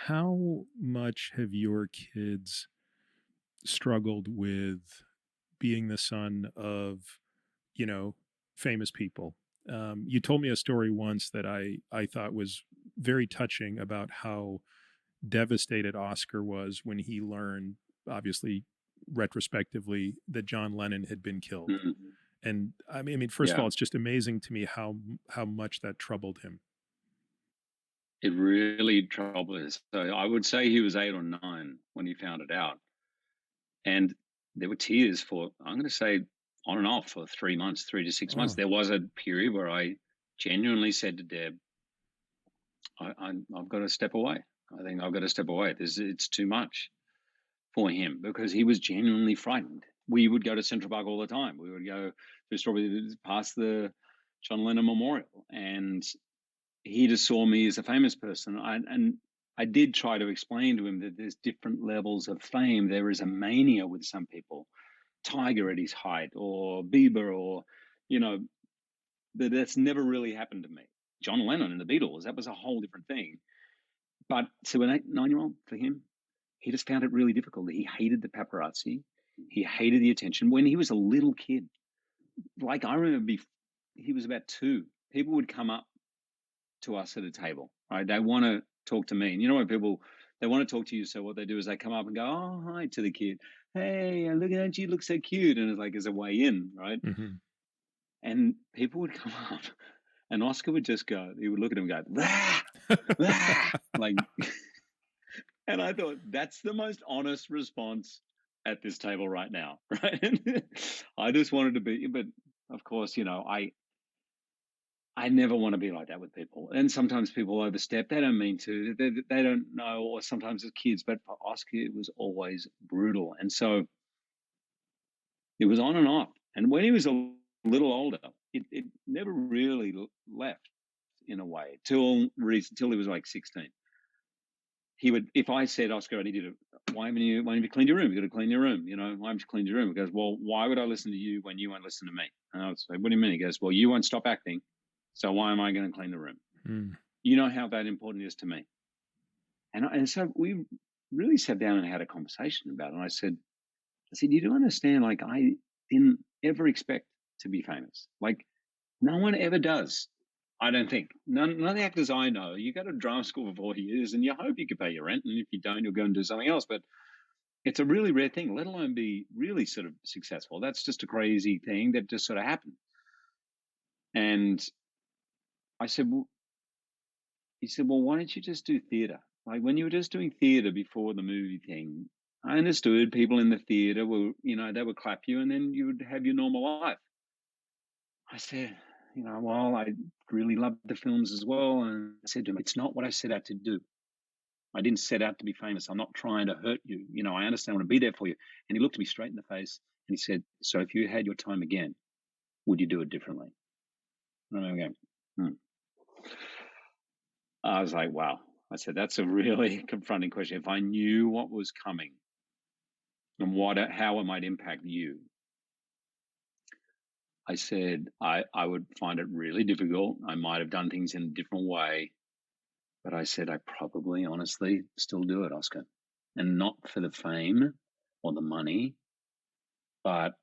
How much have your kids struggled with being the son of, you know, famous people? You told me a story once that I thought was very touching about how devastated Oscar was when he learned, obviously, retrospectively, that John Lennon had been killed. Mm, And I mean, first of yeah, all, it's just amazing to me how much that troubled him. it really troubled us. So I would say he was 8 or 9 when he found it out, and there were tears for I'm going to say on and off for 3 months, 3 to 6 months. Oh, There was a period where I genuinely said to Deb, I've got to step away. I think I've got to step away. It's too much for him because he was genuinely frightened. We would go to Central Park all the time. We would go through Strawberry past the John Lennon Memorial, and he just saw me as a famous person. And I did try to explain to him that there's different levels of fame. There is a mania with some people, Tiger at his height, or Bieber, or you know, that's never really happened to me. John Lennon and the Beatles, that was a whole different thing. But to an 8, 9 year old, for him, he just found it really difficult. He hated the paparazzi. He hated the attention. When he was a little kid, like I remember, he was about 2. People would come up to us at a table, right? They want to talk to me. And you know when people they want to talk to you, so what they do is they come up and go, "Oh, hi" to the kid. Hey, look at you, look so cute, and it's like as a way in, right? hmm. And people would come up, and Oscar would just go. He would look at him and go, "Ah, ah," like, and I thought that's the most honest response at this table right now, right? I just wanted to be, but of course, I never want to be like that with people. And sometimes people overstep. They don't mean to. They don't know, or sometimes it's kids. But for Oscar, it was always brutal. And so it was on and off. And when he was a little older, it never really left in a way till he was like 16. He would, if I said, Oscar, I need you to, why haven't you cleaned your room? You got to clean your room. Why haven't you cleaned your room? He goes, well, why would I listen to you when you won't listen to me? And I would say, what do you mean? He goes, well, you won't stop acting. So why am I going to clean the room? Mm. You know how that important it is to me. And so we really sat down and had a conversation about it. And I said, you do understand, like, I didn't ever expect to be famous. Like, no one ever does. I don't think. None of the actors I know, you go to drama school for 4 years and you hope you can pay your rent. And if you don't, you'll go and do something else. But it's a really rare thing, let alone be really sort of successful. That's just a crazy thing that just sort of happened. And I said, well, he said, well, why don't you just do theater? Like when you were just doing theater before the movie thing, I understood people in the theater were, they would clap you and then you would have your normal life. I said, well, I really loved the films as well. And I said to him, it's not what I set out to do. I didn't set out to be famous. I'm not trying to hurt you. I understand I want to be there for you. And he looked me straight in the face and he said, so if you had your time again, would you do it differently? And I'm going, I was like, wow. I said, that's a really confronting question. If I knew what was coming and how it might impact you, I said, I would find it really difficult. I might have done things in a different way, but I said, I probably honestly still do it, Oscar. And not for the fame or the money, but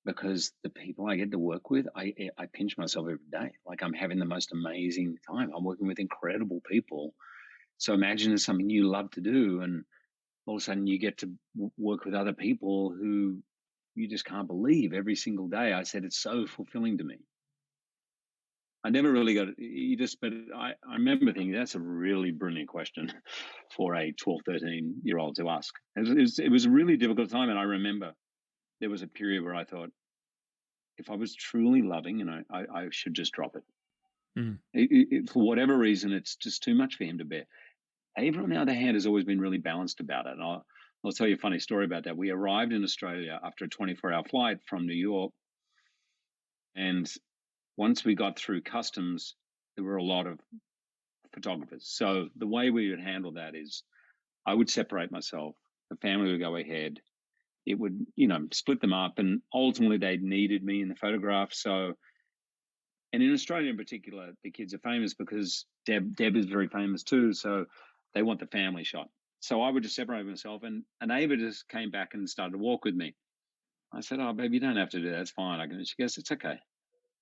because the people I get to work with, I pinch myself every day. Like I'm having the most amazing time. I'm working with incredible people. So imagine it's something you love to do, and all of a sudden you get to work with other people who you just can't believe every single day. I said, it's so fulfilling to me. I never really got it. But I remember thinking that's a really brilliant question for a 12, 13-year-old to ask. It was a really difficult time. And I remember there was a period where I thought, if I was truly loving, I should just drop it. Mm. For whatever reason, it's just too much for him to bear. Avery, on the other hand, has always been really balanced about it. And I'll tell you a funny story about that. We arrived in Australia after a 24-hour flight from New York. And once we got through customs, there were a lot of photographers. So the way we would handle that is I would separate myself. The family would go ahead. It would, split them up. And ultimately, they needed me in the photograph. So, and in Australia in particular, the kids are famous because Deb is very famous too. So They want the family shot. So I would just separate myself, and a neighbor just came back and started to walk with me. I said, "Oh, babe, you don't have to do that. It's fine." She goes, "It's okay."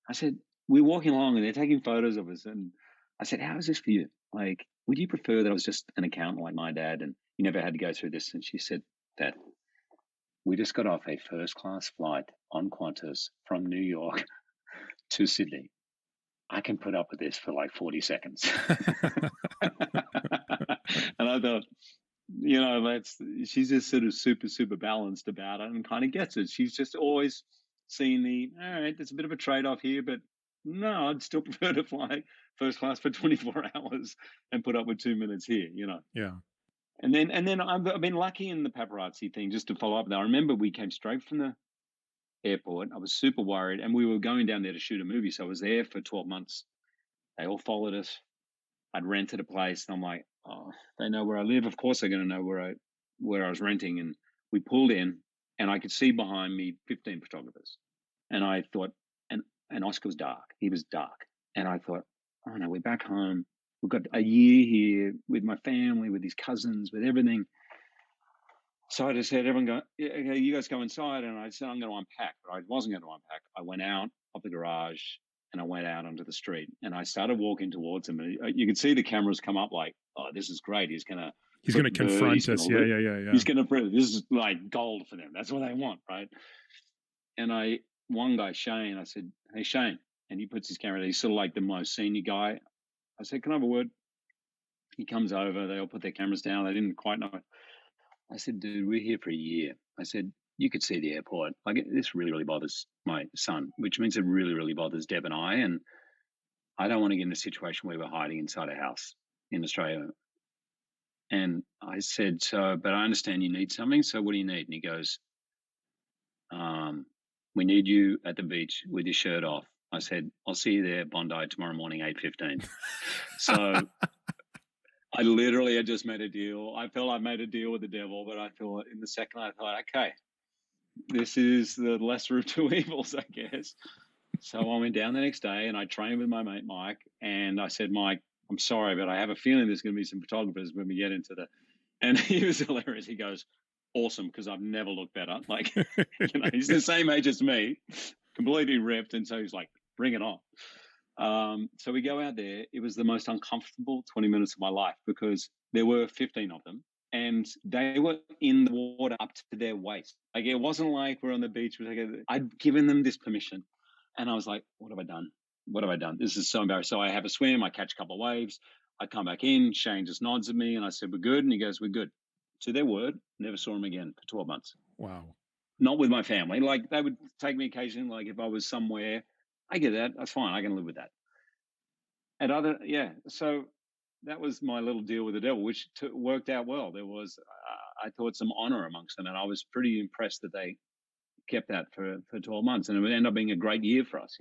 I said, "We're walking along and they're taking photos of us." And I said, "How is this for you? Like, would you prefer that I was just an accountant like my dad and you never had to go through this?" And she said, "Dad, we just got off a first class flight on Qantas from New York to Sydney. I can put up with this for like 40 seconds." And I thought, she's just sort of super, super balanced about it and kind of gets it. She's just always seen all right, there's a bit of a trade off here, but no, I'd still prefer to fly first class for 24 hours and put up with 2 minutes here. Yeah. And then I've been lucky in the paparazzi thing, just to follow up. Now, I remember we came straight from the airport. I was super worried, and we were going down there to shoot a movie. So I was there for 12 months. They all followed us. I'd rented a place, and I'm like, oh, they know where I live. Of course, they're going to know where I was renting. And we pulled in, and I could see behind me 15 photographers. And I thought, and Oscar was dark. He was dark, and I thought, oh no, we're back home. We've got a year here with my family, with his cousins, with everything. So I just said, everyone go, yeah, okay, you guys go inside. And I said, I'm going to unpack, but I wasn't going to unpack. I went out of the garage and I went out onto the street and I started walking towards him. And you could see the cameras come up like, oh, this is great. He's going to confront us. Yeah. He's going to, this is like gold for them. That's what they want, right? And one guy, Shane, I said, hey, Shane. And he puts his camera, he's sort of like the most senior guy. I said, can I have a word? He comes over, they all put their cameras down. They didn't quite know. I said, dude, we're here for a year. I said, you could see the airport. Like, this really, really bothers my son, which means it really, really bothers Deb and I. And I don't want to get in a situation where we're hiding inside a house in Australia. And I said, but I understand you need something. So what do you need? And he goes, we need you at the beach with your shirt off. I said, I'll see you there, Bondi, tomorrow morning, 8:15. So I literally had just made a deal. I felt I made a deal with the devil, but I thought in the second, I thought, okay, this is the lesser of two evils, I guess. So I went down the next day and I trained with my mate, Mike. And I said, Mike, I'm sorry, but I have a feeling there's going to be some photographers when we get into and he was hilarious. He goes, awesome, because I've never looked better. Like, he's the same age as me, completely ripped. And so he's like, bring it on. So we go out there. It was the most uncomfortable 20 minutes of my life because there were 15 of them and they were in the water up to their waist. Like, it wasn't like we're on the beach. I'd given them this permission and I was like, what have I done? What have I done? This is so embarrassing. So I have a swim. I catch a couple of waves. I come back in. Shane just nods at me and I said, we're good. And he goes, we're good. To their word, never saw him again for 12 months. Wow. Not with my family. Like, they would take me occasionally, like if I was somewhere, I get that. That's fine. I can live with that. So that was my little deal with the devil, which worked out well. There was, I thought, some honor amongst them, and I was pretty impressed that they kept that for 12 months, and it would end up being a great year for us.